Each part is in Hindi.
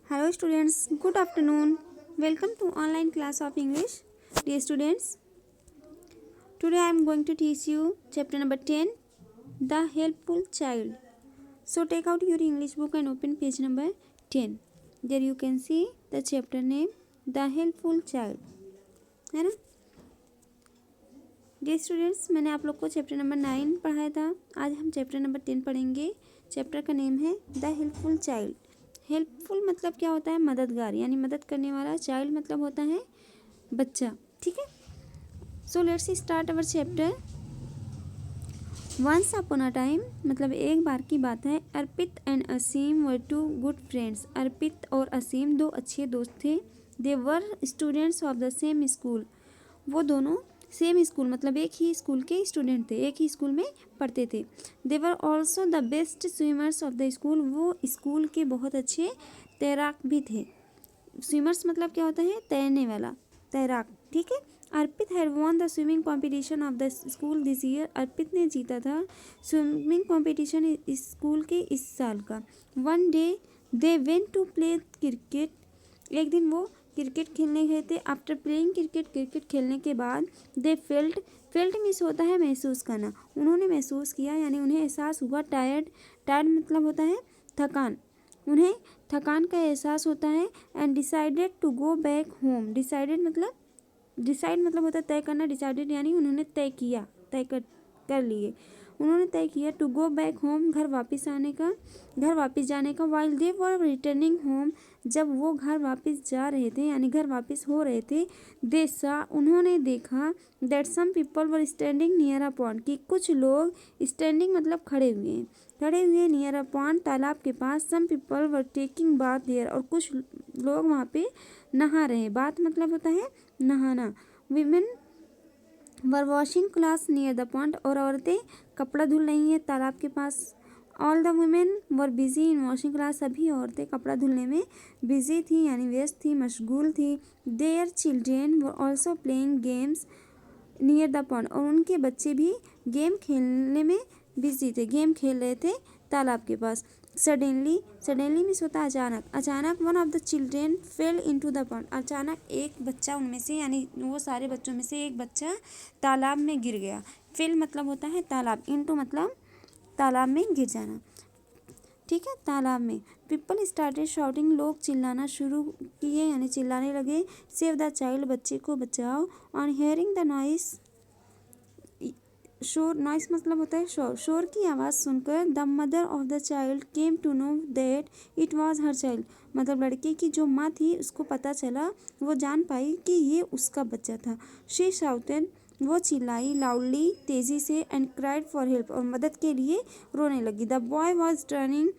Hello students, good afternoon. Welcome to online class of English. Dear students, today I am going to teach you chapter number 10, The Helpful Child. So take out your English book and open page number 10. There you can see the chapter name, The Helpful Child. है ना? Dear students, मैंने आप लोग को चैप्टर नंबर 9 पढ़ाया था. आज हम चैप्टर नंबर 10 पढ़ेंगे. चैप्टर का नेम है द हेल्पफुल चाइल्ड. हेल्पफुल मतलब क्या होता है? मददगार, यानी मदद करने वाला. चाइल्ड मतलब होता है बच्चा. ठीक है. So let's start our chapter. Once upon a time मतलब एक बार की बात है. Arpit and Aseem were two good friends. Arpit और असीम दो अच्छे दोस्त थे. They were students of the same school. वो दोनों सेम स्कूल मतलब एक ही स्कूल के स्टूडेंट थे, एक ही स्कूल में पढ़ते थे. They were also the best swimmers of the school. वो स्कूल के बहुत अच्छे तैराक भी थे. स्विमर्स मतलब क्या होता है? तैरने वाला, तैराक. ठीक है. Arpit had won the swimming competition of the school this year. Arpit ने जीता था स्विमिंग कॉम्पिटिशन स्कूल के इस साल का. One day they went to play cricket. एक दिन वो क्रिकेट खेलने गए थे. आफ्टर प्लेइंग क्रिकेट खेलने के बाद दे फेल्ट मीन्स होता है महसूस करना. उन्होंने महसूस किया यानी उन्हें एहसास हुआ. टायर्ड मतलब होता है थकान. उन्हें थकान का एहसास होता है. And decided to go back home. Decide मतलब होता है तय करना. डिसाइडेड यानी उन्होंने तय किया, तय कर लिए. उन्होंने तय किया टू गो बैक होम घर वापस जाने का. While they were returning home जब वो घर वापस जा रहे थे यानी घर वापस हो रहे थे. दे सा उन्होंने देखा that some people were standing near a pond कि कुछ लोग स्टैंडिंग मतलब खड़े हुए नियर अ पॉन्ड तालाब के पास. Some people were taking bath there और कुछ लोग वहाँ पे नहा रहे. बाथ मतलब होता है नहाना. Women were washing clothes near the pond और औरतें कपड़ा धुल रही हैं तालाब के पास. All the women were busy in washing clothes. सभी औरतें कपड़ा धुलने में बिजी थी यानी व्यस्त थी, मशगूल थी. Their children were also playing games near the pond और उनके बच्चे भी गेम खेलने में बिजी थे, गेम खेल रहे थे तालाब के पास. सडनली मीन्स होता है अचानक. One of the children fail into the pond. अचानक एक बच्चा उनमें से यानी वो सारे बच्चों में से एक बच्चा तालाब में गिर गया. फेल मतलब होता है तालाब. इनटू मतलब तालाब में गिर जाना. ठीक है. तालाब में. People started shouting. लोग चिल्लाना शुरू किए यानी चिल्लाने लगे. Save the child. बच्चे को बचाओ. On hearing the noise. शोर नॉइस मतलब होता है शोर की आवाज़ सुनकर the mother of the child came to know that it was her child. मतलब लड़के की जो माँ थी उसको पता चला, वो जान पाई कि ये उसका बच्चा था. She shouted. वो चिल्लाई लाउडली तेज़ी से. एंड क्राइड फॉर हेल्प और मदद के लिए रोने लगी. The boy was drowning.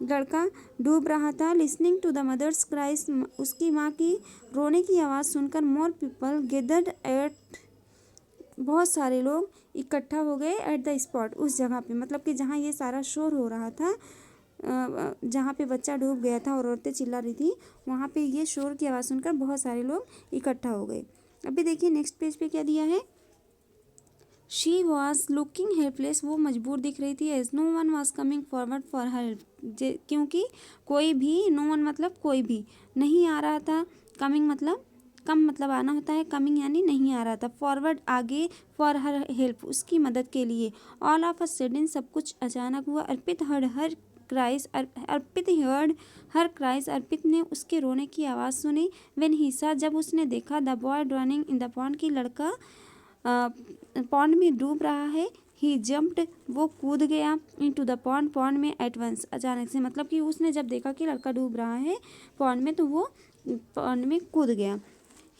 लड़का डूब रहा था. Listening to the mother's cries. उसकी माँ की रोने की आवाज़ सुनकर मोर पीपल गेदर्ड एट. बहुत सारे लोग इकट्ठा हो गए एट द स्पॉट. उस जगह पे मतलब कि जहाँ ये सारा शोर हो रहा था, जहाँ पे बच्चा डूब गया था और औरतें चिल्ला रही थी, वहाँ पे ये शोर की आवाज़ सुनकर बहुत सारे लोग इकट्ठा हो गए. अभी देखिए नेक्स्ट पेज पे क्या दिया है. She was looking helpless. वो मजबूर दिख रही थी. As no one was coming forward for help. क्योंकि कोई भी, नो वन मतलब कोई भी नहीं आ रहा था. कमिंग मतलब कम मतलब आना होता है. कमिंग यानी नहीं आ रहा था. फॉरवर्ड आगे. फॉर हर हेल्प उसकी मदद के लिए. ऑल ऑफ अ सडन सब कुछ अचानक हुआ. अर्पित हर्ड हर क्राइज. अर्पित हर्ड हर क्राइज. अर्पित ने उसके रोने की आवाज़ सुनी. व्हेन ही सा जब उसने देखा the boy drowning in the pond की लड़का पॉन्ड में डूब रहा है. ही जम्प्ड वो कूद गया. इनटू द पॉन्ड में एट वंस अचानक से. मतलब कि उसने जब देखा कि लड़का डूब रहा है पॉन्ड में तो वो पॉन्ड में कूद गया.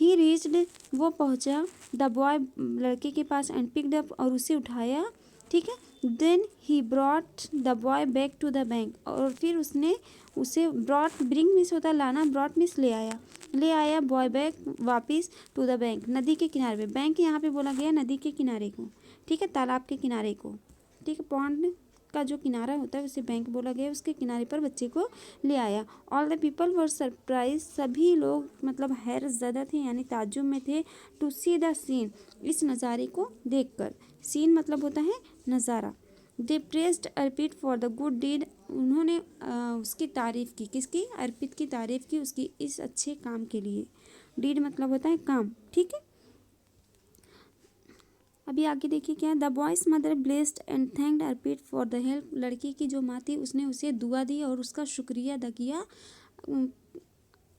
ही रीच्ड वो पहुंचा. द बॉय लड़के के पास. एंड पिक्ड अप और उसे उठाया. ठीक है. Then he brought the boy back to the bank और फिर उसने उसे ब्रॉट. ब्रिंग मिस होता है लाना. ब्रॉट मिस ले आया बॉय बैक वापिस टू द बैंक नदी के किनारे पे. बैंक यहाँ पे बोला गया नदी के किनारे को. ठीक है. तालाब के किनारे को. ठीक है. पॉन्ड का जो किनारा होता है उसे बैंक बोला गया. उसके किनारे पर बच्चे को ले आया. All the people were surprise. सभी लोग मतलब हैरत ज़्यादा थे यानी ताज्जुब में थे. To see the scene. इस नज़ारे को देखकर. सीन मतलब होता है नज़ारा. They praised Arpit for the good deed, उन्होंने उसकी तारीफ़ की, किसकी? अर्पित की तारीफ़ की उसकी इस अच्छे काम के लिए। डीड मतलब होता है काम, ठीक है। अभी आगे देखिए क्या है, the boys mother blessed and thanked Arpit for the help, लड़की की जो माँ थी उसने उसे दुआ दी और उसका शुक्रिया अदा किया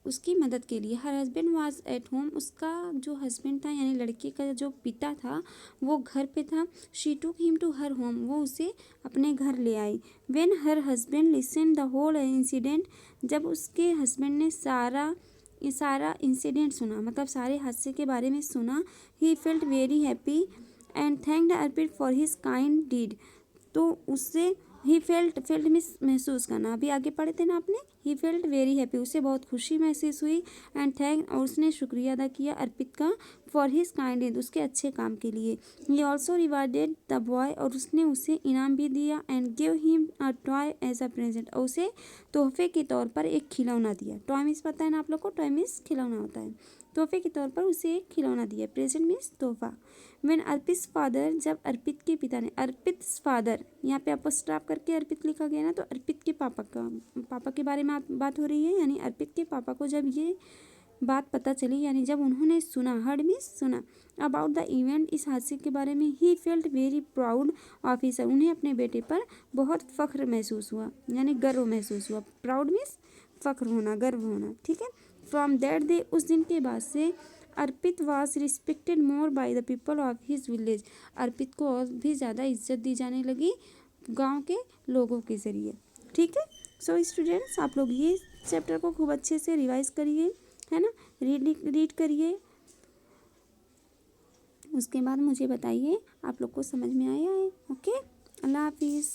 उसकी मदद के लिए। Her husband was at home, उसका जो हस्बैंड था यानी लड़के का जो पिता था वो घर पे था। शी टूक हिम टू हर होम, वो उसे अपने घर ले आई। When her husband listen the whole incident, जब उसके हस्बैंड ने सारा इंसिडेंट सुना, मतलब सारे हादसे के बारे में सुना, he felt very happy and thanked Arpit for his kind deed, तो उससे ही फेल्ट मिस महसूस करना, अभी आगे पढ़े थे ना आपने, ही फेल्ट वेरी हैप्पी, उसे बहुत खुशी महसूस हुई, एंड थैंक और उसने शुक्रिया अदा किया अर्पित का, फॉर हिज काइंड उसके अच्छे काम के लिए। He also rewarded the boy, और उसने उसे इनाम भी दिया, and give him a toy as a present, और उसे तोहफे के तौर पर एक खिलौना दिया। टॉय मीन्स पता है ना आप लोग को, टॉय मीन्स खिलौना होता है, तोहफे के तौर पर उसे एक खिलौना दिया, प्रेजेंट मीन्स तोहफा। व्हेन अर्पित फादर, जब अर्पित के पिता ने, अर्पित फादर यहाँ पे आपको स्टॉप करके अर्पित लिखा गया ना, तो अर्पित के पापा के बारे में बात हो रही है, यानी अर्पित के पापा को जब ये बात पता चली, यानी जब उन्होंने सुना, हर्ड मीन्स सुना, अबाउट द इवेंट, इस हादसे के बारे में, ही felt very proud of his, उन्हें अपने बेटे पर बहुत फख्र महसूस हुआ, यानी गर्व महसूस हुआ। प्राउड मीन्स फख्र होना, गर्व होना, ठीक है। फ्रॉम दैट डे, उस दिन के बाद से, Arpit was respected more by the people of his village, Arpit को और भी ज़्यादा इज्जत दी जाने लगी गांव के लोगों के ज़रिए, ठीक है। सो स्टूडेंट्स, आप लोग ये चैप्टर को खूब अच्छे से रिवाइज करिए, है ना, रीड करिए, उसके बाद मुझे बताइए आप लोग को समझ में आया है। ओके, अल्लाह हाफिज़।